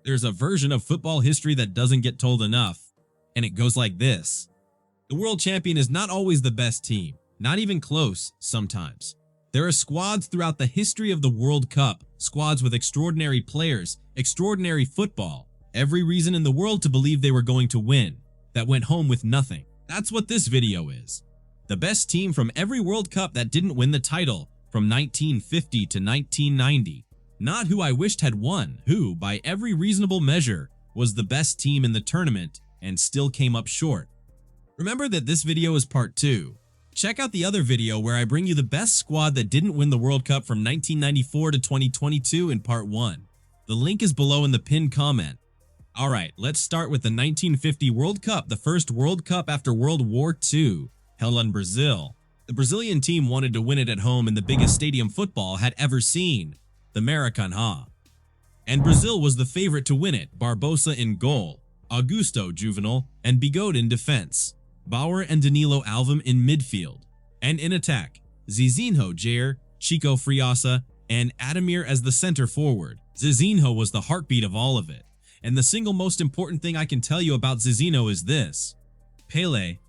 There's a version of football history that doesn't get told enough, and it goes like this. The world champion is not always the best team, not even close sometimes. There are squads throughout the history of the World Cup, squads with extraordinary players, extraordinary football, every reason in the world to believe they were going to win, that went home with nothing. That's what this video is. The best team from every World Cup that didn't win the title from 1950 to 1990. Not who I wished had won, who, by every reasonable measure, was the best team in the tournament and still came up short. Remember that this video is part 2. Check out the other video where I bring you the best squad that didn't win the World Cup from 1994 to 2022 in part 1. The link is below in the pinned comment. Alright, let's start with the 1950 World Cup, the first World Cup after World War II, held in Brazil. The Brazilian team wanted to win it at home in the biggest stadium football had ever seen, the Maracanazo. And Brazil was the favorite to win it, Barbosa in goal, Augusto Juvenal, and Bigode in defense. Bauer and Danilo Alvim in midfield, and in attack, Zizinho Jair, Chico Friasa, and Ademir as the center forward. Zizinho was the heartbeat of all of it, and the single most important thing I can tell you about Zizinho is this. Pelé,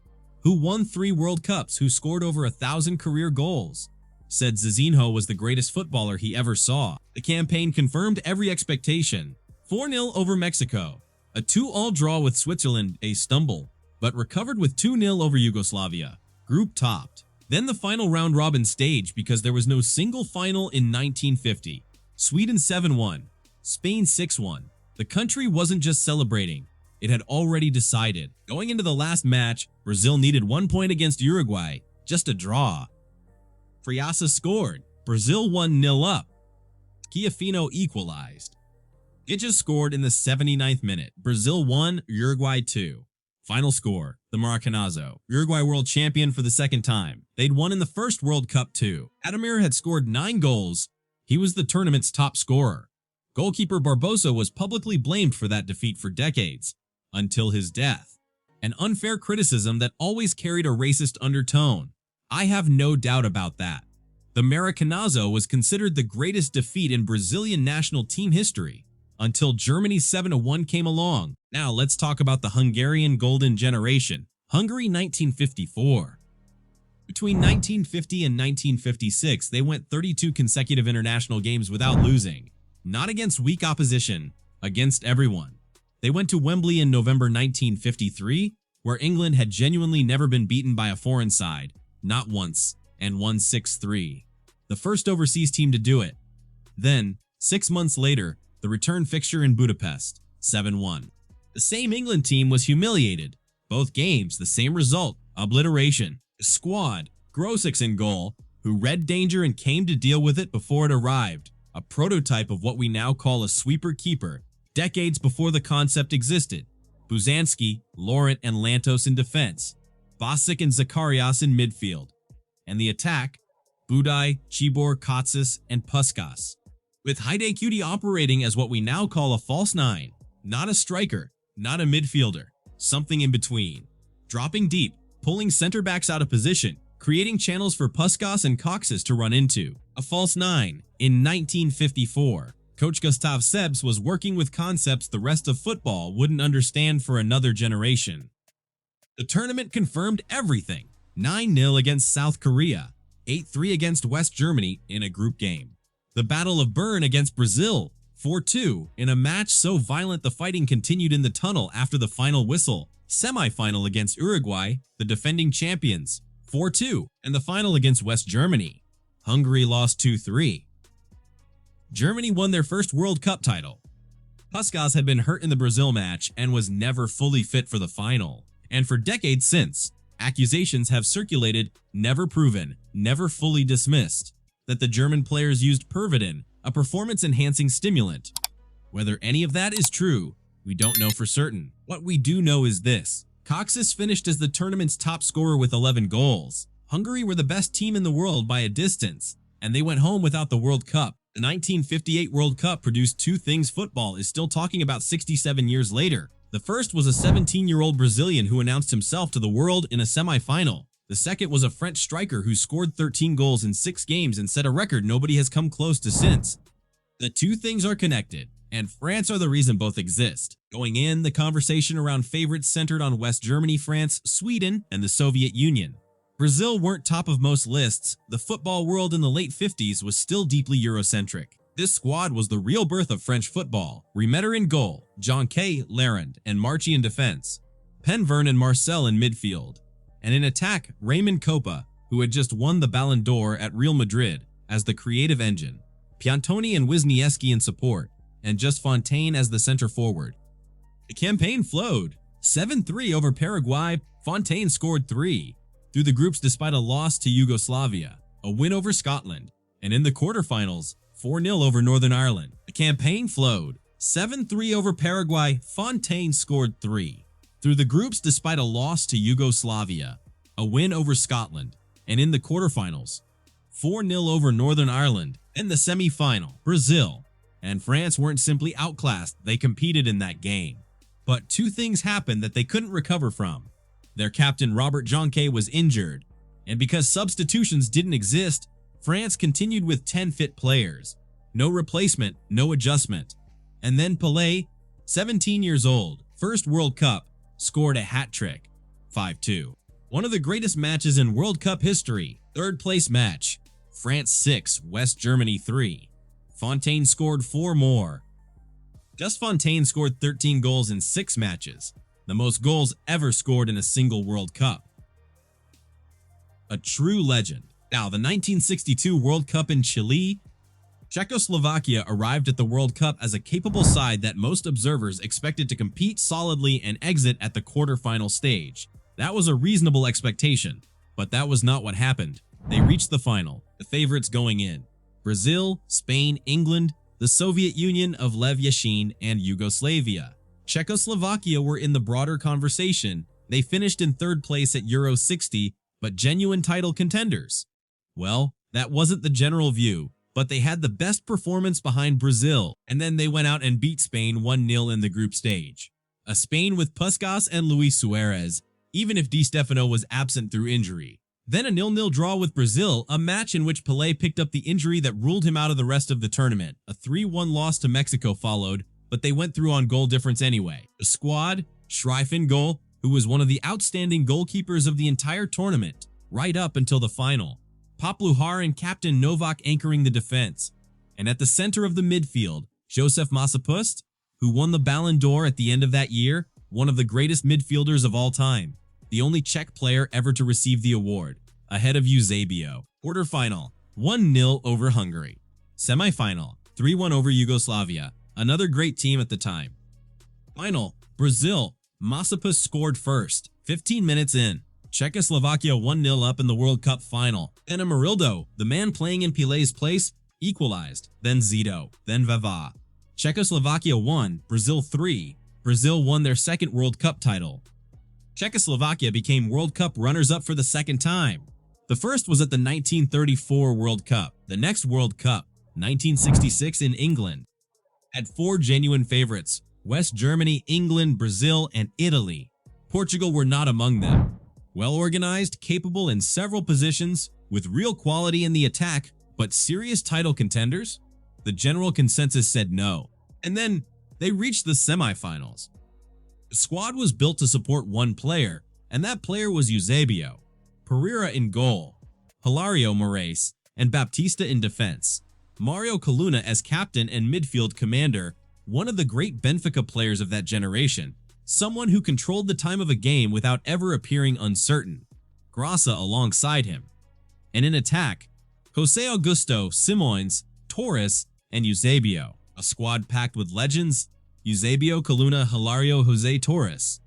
who won 3 World Cups, who scored over 1,000 career goals, said Zizinho was the greatest footballer he ever saw. The campaign confirmed every expectation. 4-0 over Mexico, a 2-2 draw with Switzerland, a stumble, but recovered with 2-0 over Yugoslavia, group topped. Then the final round-robin stage because there was no single final in 1950. Sweden 7-1, Spain 6-1. The country wasn't just celebrating, it had already decided. Going into the last match, Brazil needed 1 point against Uruguay, just a draw. Friasa scored, Brazil 1-0 up. Chiafino equalized. Gitches scored in the 79th minute, Brazil 1, Uruguay 2. Final score, the Maracanazo. Uruguay world champion for the second time. They'd won in the first World Cup too. Ademir had scored 9 goals. He was the tournament's top scorer. Goalkeeper Barbosa was publicly blamed for that defeat for decades, until his death. An unfair criticism that always carried a racist undertone. I have no doubt about that. The Maracanazo was considered the greatest defeat in Brazilian national team history, until Germany's 7-1 came along. Now let's talk about the Hungarian golden generation, Hungary 1954. Between 1950 and 1956, they went 32 consecutive international games without losing. Not against weak opposition, against everyone. They went to Wembley in November 1953, where England had genuinely never been beaten by a foreign side, not once, and won 6-3. The first overseas team to do it. Then, 6 months later, the return fixture in Budapest, 7-1. The same England team was humiliated. Both games, the same result, obliteration. The squad, Grosix in goal, who read danger and came to deal with it before it arrived. A prototype of what we now call a sweeper-keeper, decades before the concept existed. Buzanski, Laurent, and Lantos in defense. Bosic and Zakarias in midfield. And the attack, Budaj, Chibor, Kotsis, and Puskas. With Hidekuti operating as what we now call a false 9, not a striker, not a midfielder, something in between. Dropping deep, pulling center backs out of position, creating channels for Puskas and Kotsis to run into. A false 9. In 1954, Coach Gustav Sebs was working with concepts the rest of football wouldn't understand for another generation. The tournament confirmed everything. 9-0 against South Korea, 8-3 against West Germany in a group game. The Battle of Bern against Brazil, 4-2, in a match so violent the fighting continued in the tunnel after the final whistle. Semi-final against Uruguay, the defending champions, 4-2, and the final against West Germany. Hungary lost 2-3. Germany won their first World Cup title. Puskas had been hurt in the Brazil match and was never fully fit for the final. And for decades since, accusations have circulated, never proven, never fully dismissed, that the German players used Pervitin, a performance-enhancing stimulant. Whether any of that is true, we don't know for certain. What we do know is this. Kotsis finished as the tournament's top scorer with 11 goals. Hungary were the best team in the world by a distance, and they went home without the World Cup. The 1958 World Cup produced 2 things football is still talking about 67 years later. The first was a 17-year-old Brazilian who announced himself to the world in a semi-final. The second was a French striker who scored 13 goals in 6 games and set a record nobody has come close to since. The 2 things are connected, and France are the reason both exist. Going in, the conversation around favorites centered on West Germany, France, Sweden, and the Soviet Union. Brazil weren't top of most lists. The football world in the late 50s was still deeply Eurocentric. This squad was the real birth of French football. Remeter in goal, John K. Larand, and Marchi in defense, Penvern and Marcel in midfield, and in attack, Raymond Kopa, who had just won the Ballon d'Or at Real Madrid, as the creative engine, Piantoni and Wisniewski in support, and just Fontaine as the center forward. The campaign flowed. 7-3 over Paraguay, Fontaine scored 3. Through the groups despite a loss to Yugoslavia, a win over Scotland, and in the quarterfinals, 4-0 over Northern Ireland. The campaign flowed. 7-3 over Paraguay, Fontaine scored 3. Through the groups despite a loss to Yugoslavia, a win over Scotland, and in the quarterfinals, 4-0 over Northern Ireland. In the semi-final, Brazil and France weren't simply outclassed, they competed in that game. But two things happened that they couldn't recover from. Their captain Robert Jonquet was injured, and because substitutions didn't exist, France continued with 10 fit players. No replacement, no adjustment. And then Pelé, 17 years old, first World Cup, scored a hat trick, 5-2. One of the greatest matches in World Cup history, third place match, France 6, West Germany 3. Fontaine scored 4 more. Just Fontaine scored 13 goals in 6 matches, the most goals ever scored in a single World Cup. A true legend. Now, the 1962 World Cup in Chile, Czechoslovakia arrived at the World Cup as a capable side that most observers expected to compete solidly and exit at the quarterfinal stage. That was a reasonable expectation, but that was not what happened. They reached the final, the favorites going in. Brazil, Spain, England, the Soviet Union of Lev Yashin, and Yugoslavia. Czechoslovakia were in the broader conversation. They finished in third place at Euro 60, but genuine title contenders. Well, that wasn't the general view, but they had the best performance behind Brazil, and then they went out and beat Spain 1-0 in the group stage. A Spain with Puskás and Luis Suarez, even if Di Stefano was absent through injury. Then a 0-0 draw with Brazil, a match in which Pelé picked up the injury that ruled him out of the rest of the tournament. A 3-1 loss to Mexico followed, but they went through on goal difference anyway. The squad, Schreif in goal, who was one of the outstanding goalkeepers of the entire tournament, right up until the final. Popluhar and Captain Novak anchoring the defense. And at the center of the midfield, Josef Masopust, who won the Ballon d'Or at the end of that year, one of the greatest midfielders of all time. The only Czech player ever to receive the award, ahead of Eusebio. Quarterfinal, 1-0 over Hungary. Semifinal, 3-1 over Yugoslavia, another great team at the time. Final, Brazil, Masopust scored first, 15 minutes in. Czechoslovakia 1-0 up in the World Cup final. Then Amarildo, the man playing in Pelé's place, equalized. Then Zito, then Vava. Czechoslovakia 1, Brazil 3. Brazil won their second World Cup title. Czechoslovakia became World Cup runners-up for the second time. The first was at the 1934 World Cup. The next World Cup, 1966 in England, had 4 genuine favorites: West Germany, England, Brazil, and Italy. Portugal were not among them. Well-organized, capable in several positions, with real quality in the attack, but serious title contenders? The general consensus said no. And then they reached the semifinals. The squad was built to support one player, and that player was Eusebio. Pereira in goal, Hilario Moraes, and Baptista in defense. Mario Coluna as captain and midfield commander, one of the great Benfica players of that generation, someone who controlled the time of a game without ever appearing uncertain. Graça alongside him. And in attack, José Augusto, Simões, Torres, and Eusebio. A squad packed with legends: Eusebio, Coluna, Hilario, José Torres.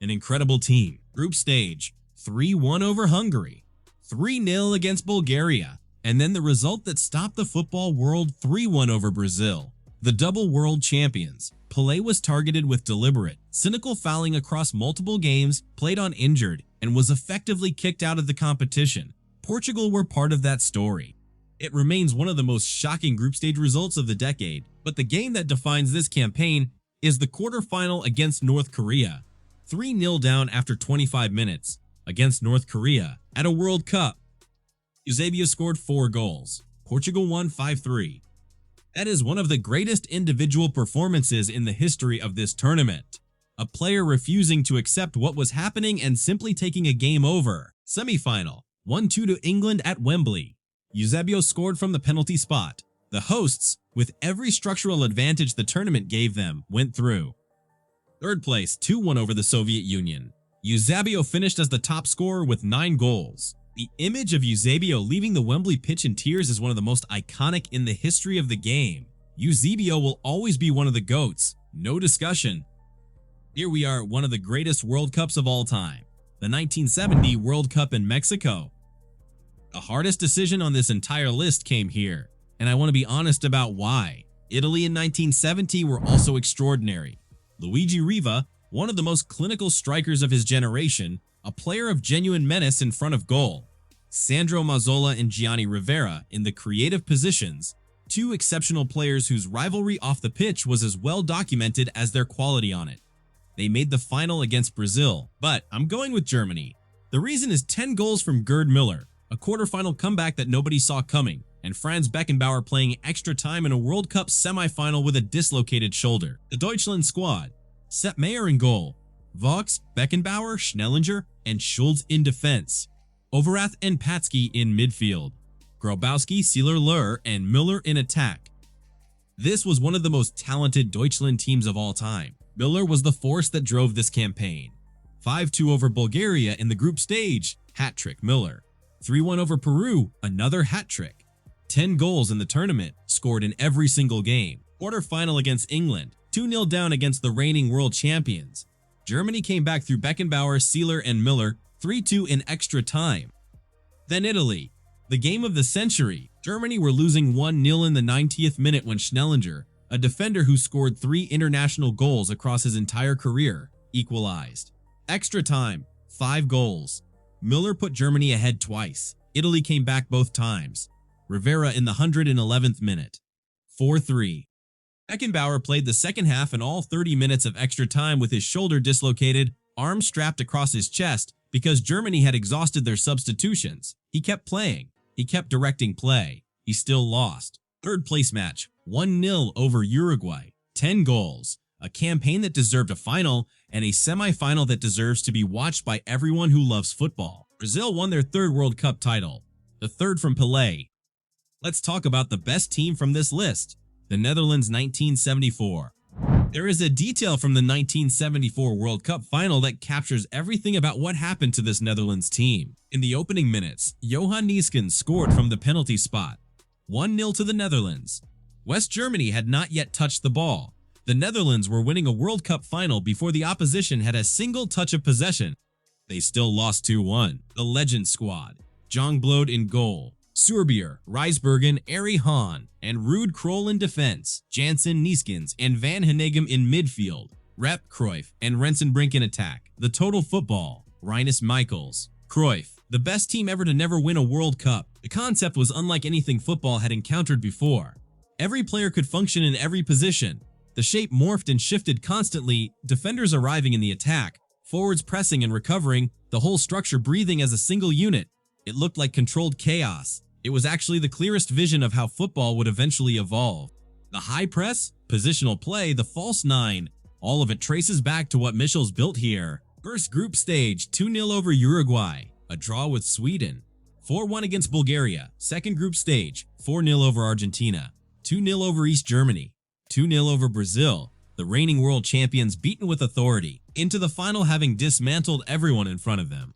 An incredible team. Group stage, 3-1 over Hungary, 3-0 against Bulgaria, and then the result that stopped the football world, 3-1 over Brazil. The double world champions. Pelé was targeted with deliberate, cynical fouling across multiple games, played on injured, and was effectively kicked out of the competition. Portugal were part of that story. It remains one of the most shocking group stage results of the decade, but the game that defines this campaign is the quarterfinal against North Korea. 3-0 down after 25 minutes against North Korea at a World Cup. Eusebio scored 4 goals. Portugal won 5-3. That is one of the greatest individual performances in the history of this tournament. A player refusing to accept what was happening and simply taking a game over. Semi-final, 1-2 to England at Wembley. Eusebio scored from the penalty spot. The hosts, with every structural advantage the tournament gave them, went through. Third place, 2-1 over the Soviet Union. Eusebio finished as the top scorer with 9 goals. The image of Eusebio leaving the Wembley pitch in tears is one of the most iconic in the history of the game. Eusebio will always be one of the GOATs, no discussion. Here we are at one of the greatest World Cups of all time, the 1970 World Cup in Mexico. The hardest decision on this entire list came here, and I want to be honest about why. Italy in 1970 were also extraordinary. Luigi Riva, one of the most clinical strikers of his generation, a player of genuine menace in front of goal. Sandro Mazzola and Gianni Rivera in the creative positions, two exceptional players whose rivalry off the pitch was as well documented as their quality on it. They made the final against Brazil, but I'm going with Germany. The reason is 10 goals from Gerd Müller, a quarterfinal comeback that nobody saw coming, and Franz Beckenbauer playing extra time in a World Cup semifinal with a dislocated shoulder. The Deutschland squad, Sepp Maier in goal, Vox, Beckenbauer, Schnellinger, and Schulz in defense, Overath and Patsky in midfield, Grabowski, Seeler-Löhr, and Müller in attack. This was one of the most talented Deutschland teams of all time. Müller was the force that drove this campaign. 5-2 over Bulgaria in the group stage, hat-trick Müller. 3-1 over Peru, another hat-trick. 10 goals in the tournament, scored in every single game. Quarter-final against England, 2-0 down against the reigning world champions. Germany came back through Beckenbauer, Seeler, and Müller, 3-2 in extra time. Then Italy, the game of the century. Germany were losing 1-0 in the 90th minute when Schnellinger, a defender who scored 3 international goals across his entire career, equalized. Extra time, 5 goals. Müller put Germany ahead twice. Italy came back both times. Rivera in the 111th minute. 4-3. Beckenbauer played the second half and all 30 minutes of extra time with his shoulder dislocated, arm strapped across his chest because Germany had exhausted their substitutions. He kept playing. He kept directing play. He still lost. Third place match, 1-0 over Uruguay. 10 goals. A campaign that deserved a final and a semi-final that deserves to be watched by everyone who loves football. Brazil won their 3rd World Cup title, the 3rd from Pelé. Let's talk about the best team from this list, the Netherlands 1974. There is a detail from the 1974 World Cup final that captures everything about what happened to this Netherlands team. In the opening minutes, Johan Neeskens scored from the penalty spot. 1-0 to the Netherlands. West Germany had not yet touched the ball. The Netherlands were winning a World Cup final before the opposition had a single touch of possession. They still lost 2-1. The legend squad, Jongbloed in goal, Surbier, Rijsbergen, Ari Hahn, and Ruud Krol in defense, Jansen, Neeskens, and Van Hanegem in midfield, Rep, Cruyff, and Rensenbrink in attack. The total football, Rinus Michels, Cruyff, the best team ever to never win a World Cup. The concept was unlike anything football had encountered before. Every player could function in every position. The shape morphed and shifted constantly, defenders arriving in the attack, forwards pressing and recovering, the whole structure breathing as a single unit. It looked like controlled chaos. It was actually the clearest vision of how football would eventually evolve. The high press, positional play, the false nine, all of it traces back to what Michels built here. First group stage, 2-0 over Uruguay, a draw with Sweden. 4-1 against Bulgaria. Second group stage, 4-0 over Argentina. 2-0 over East Germany. 2-0 over Brazil, the reigning world champions beaten with authority, into the final having dismantled everyone in front of them.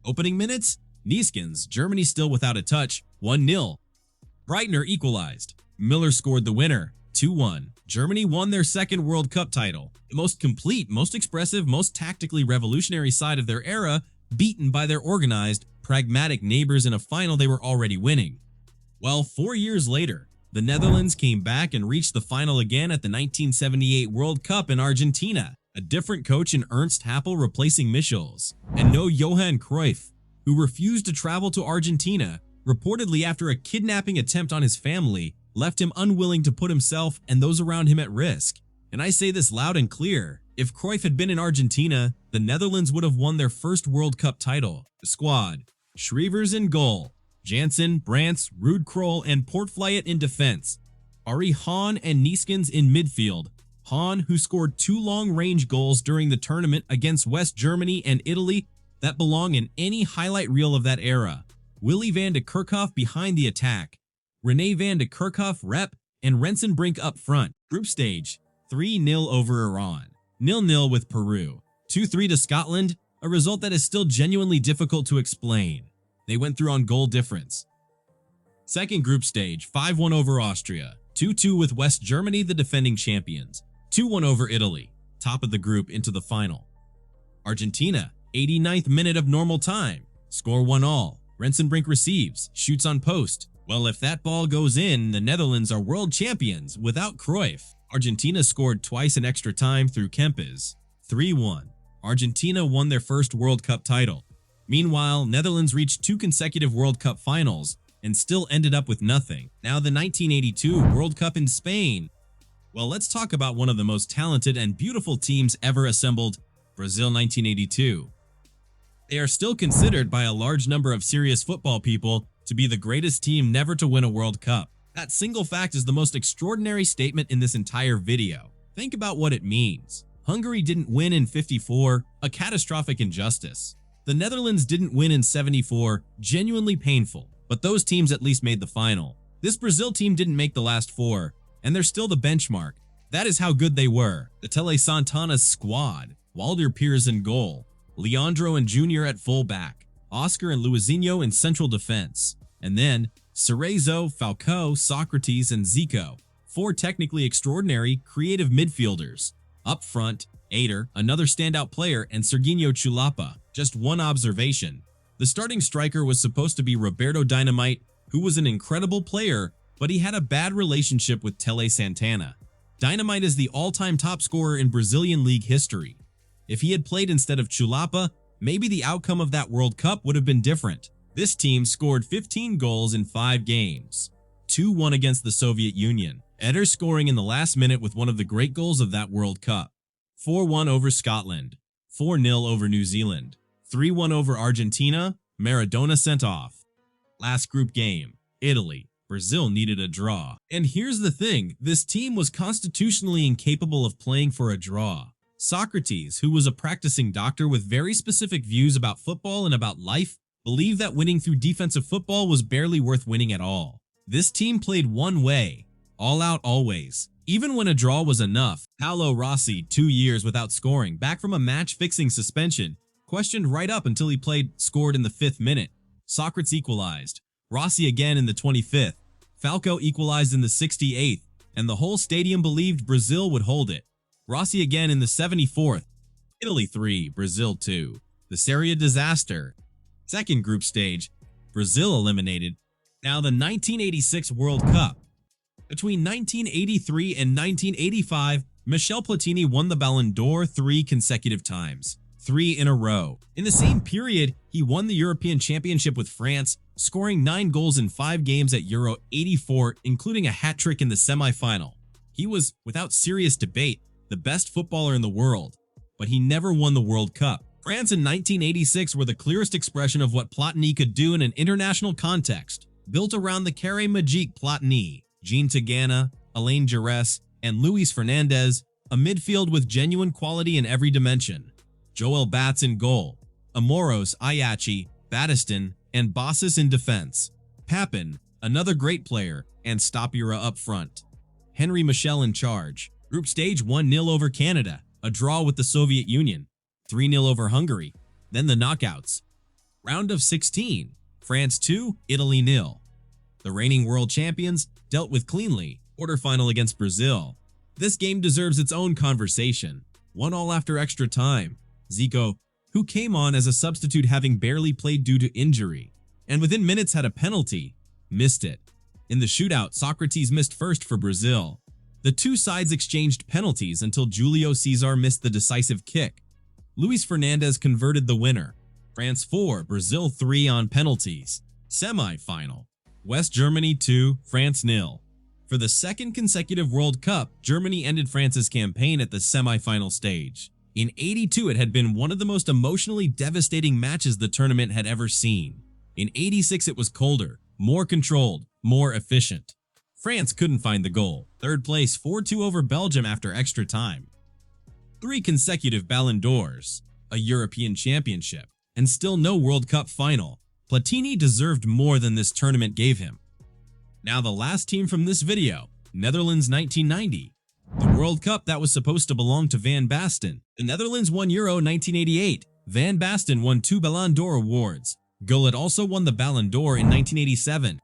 Opening minutes, Neeskens, Germany still without a touch, 1-0. Breitner equalized. Müller scored the winner, 2-1. Germany won their 2nd World Cup title, the most complete, most expressive, most tactically revolutionary side of their era, beaten by their organized, pragmatic neighbors in a final they were already winning. Well, 4 years later, the Netherlands came back and reached the final again at the 1978 World Cup in Argentina. A different coach in Ernst Happel replacing Michels, and no Johan Cruyff, who refused to travel to Argentina, reportedly after a kidnapping attempt on his family, left him unwilling to put himself and those around him at risk. And I say this loud and clear, if Cruyff had been in Argentina, the Netherlands would have won their 1st World Cup title. The squad, Schrevers in goal, Jansen, Brandts, Ruud Krol, and Portfliet in defense. Ari Hahn and Neeskens in midfield. Hahn, who scored 2 long-range goals during the tournament against West Germany and Italy that belong in any highlight reel of that era. Willy van de Kerkhoff behind the attack. René van de Kerkhoff rep and Rensenbrink up front. Group stage, 3-0 over Iran. 0-0 with Peru. 2-3 to Scotland, a result that is still genuinely difficult to explain. They went through on goal difference. Second group stage, 5-1 over Austria. 2-2 with West Germany, the defending champions. 2-1 over Italy, top of the group into the final. Argentina, 89th minute of normal time. Score 1-1. Rensenbrink receives, shoots on post. Well, if that ball goes in, the Netherlands are world champions without Cruyff. Argentina scored twice in extra time through Kempes. 3-1. Argentina won their first World Cup title. Meanwhile, Netherlands reached 2 consecutive World Cup finals and still ended up with nothing. Now the 1982 World Cup in Spain. Well, let's talk about one of the most talented and beautiful teams ever assembled, Brazil 1982. They are still considered by a large number of serious football people to be the greatest team never to win a World Cup. That single fact is the most extraordinary statement in this entire video. Think about what it means. Hungary didn't win in '54, a catastrophic injustice. The Netherlands didn't win in '74, genuinely painful, but those teams at least made the final. This Brazil team didn't make the last 4, and they're still the benchmark. That is how good they were. The Tele Santana's squad, Walder Pires in goal, Leandro and Junior at fullback, Oscar and Luizinho in central defense, and then Cerezo, Falcao, Socrates, and Zico, 4 technically extraordinary, creative midfielders. Up front, Ader, another standout player, and Serginho Chulapa. Just one observation. The starting striker was supposed to be Roberto Dynamite, who was an incredible player, but he had a bad relationship with Tele Santana. Dynamite is the all-time top scorer in Brazilian league history. If he had played instead of Chulapa, maybe the outcome of that World Cup would have been different. This team scored 15 goals in 5 games. 2-1 against the Soviet Union. Eder scoring in the last minute with one of the great goals of that World Cup. 4-1 over Scotland. 4-0 over New Zealand. 3-1 over Argentina. Maradona sent off. Last group game, Italy. Brazil needed a draw. And here's the thing, this team was constitutionally incapable of playing for a draw. Socrates, who was a practicing doctor with very specific views about football and about life, believed that winning through defensive football was barely worth winning at all. This team played one way, all out always. Even when a draw was enough, Paolo Rossi, 2 years without scoring, back from a match-fixing suspension, questioned right up until he scored in the 5th minute. Socrates equalized. Rossi again in the 25th. Falcao equalized in the 68th, and the whole stadium believed Brazil would hold it. Rossi again in the 74th. Italy 3, Brazil 2. The Serie disaster. Second group stage, Brazil eliminated. Now the 1986 World Cup. Between 1983 and 1985, Michel Platini won the Ballon d'Or 3 consecutive times. 3 in a row. In the same period, he won the European Championship with France, scoring 9 goals in 5 games at Euro 84, including a hat-trick in the semi-final. He was, without serious debate, the best footballer in the world, but he never won the World Cup. France in 1986 were the clearest expression of what Platini could do in an international context, built around the Carré Magique Platini, Jean Tigana, Alain Giresse, and Luis Fernandez, a midfield with genuine quality in every dimension. Joel Batz in goal, Amoros, Ayachi, Battiston, and Bossis in defense. Papin, another great player, and Stopura up front. Henry Michel in charge. Group stage 1-0 over Canada, a draw with the Soviet Union. 3-0 over Hungary, then the knockouts. Round of 16, France 2, Italy 0. The reigning world champions dealt with cleanly, quarterfinal against Brazil. This game deserves its own conversation. 1-1 after extra time. Zico, who came on as a substitute having barely played due to injury, and within minutes had a penalty, missed it. In the shootout, Socrates missed first for Brazil. The two sides exchanged penalties until Julio César missed the decisive kick. Luis Fernandez converted the winner. France 4, Brazil 3 on penalties. Semi-final. West Germany 2, France 0. For the second consecutive World Cup, Germany ended France's campaign at the semi-final stage. In '82, it had been one of the most emotionally devastating matches the tournament had ever seen. In '86, it was colder, more controlled, more efficient. France couldn't find the goal. Third place 4-2 over Belgium after extra time. 3 consecutive Ballon d'Ors, a European Championship, and still no World Cup final. Platini deserved more than this tournament gave him. Now the last team from this video, Netherlands 1990. The World Cup that was supposed to belong to Van Basten. The Netherlands won Euro 1988. Van Basten won 2 Ballon d'Or awards. Gullit also won the Ballon d'Or in 1987.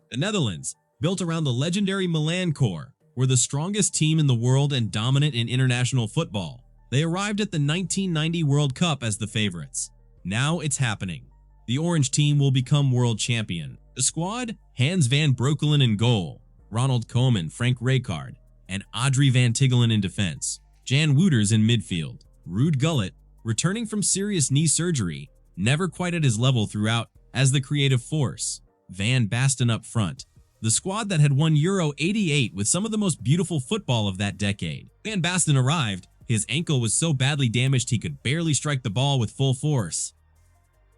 The Netherlands, built around the legendary Milan core, were the strongest team in the world and dominant in international football. They arrived at the 1990 World Cup as the favorites. Now it's happening. The orange team will become world champion. The squad? Hans van Breukelen in goal, Ronald Koeman, Frank Rijkaard, and Audrey van Tichelen in defense. Jan Wouters in midfield. Ruud Gullit, returning from serious knee surgery, never quite at his level throughout, as the creative force. Van Basten up front. The squad that had won Euro 88 with some of the most beautiful football of that decade. Van Basten arrived. His ankle was so badly damaged he could barely strike the ball with full force.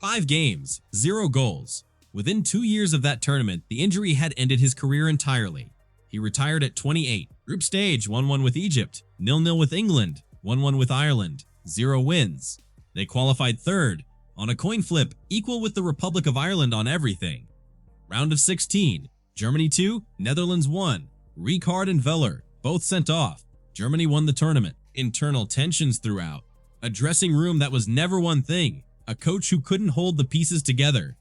5 games, 0 goals. Within 2 years of that tournament, the injury had ended his career entirely. He retired at 28. Group stage 1-1 with Egypt, 0-0 with England, 1-1 with Ireland, 0 wins. They qualified third, on a coin flip, equal with the Republic of Ireland on everything. Round of 16, Germany 2, Netherlands 1. Rijkaard and Veller, both sent off. Germany won the tournament. Internal tensions throughout. A dressing room that was never one thing. A coach who couldn't hold the pieces together.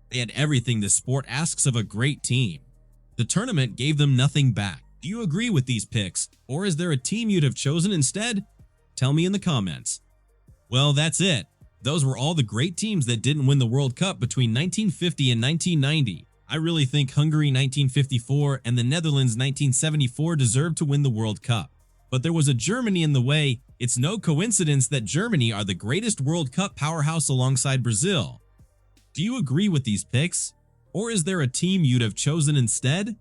They had everything the sport asks of a great team. The tournament gave them nothing back. Do you agree with these picks, or is there a team you'd have chosen instead? Tell me in the comments. Well, that's it. Those were all the great teams that didn't win the World Cup between 1950 and 1990. I really think Hungary 1954 and the Netherlands 1974 deserved to win the World Cup. But there was a Germany in the way. It's no coincidence that Germany are the greatest World Cup powerhouse alongside Brazil. Do you agree with these picks? Or is there a team you'd have chosen instead?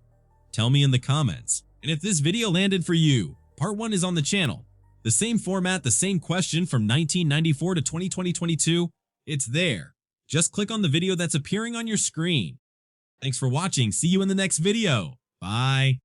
Tell me in the comments. And if this video landed for you, part 1 is on the channel. The same format, the same question from 1994 to 2022, it's there. Just click on the video that's appearing on your screen. Thanks for watching. See you in the next video. Bye.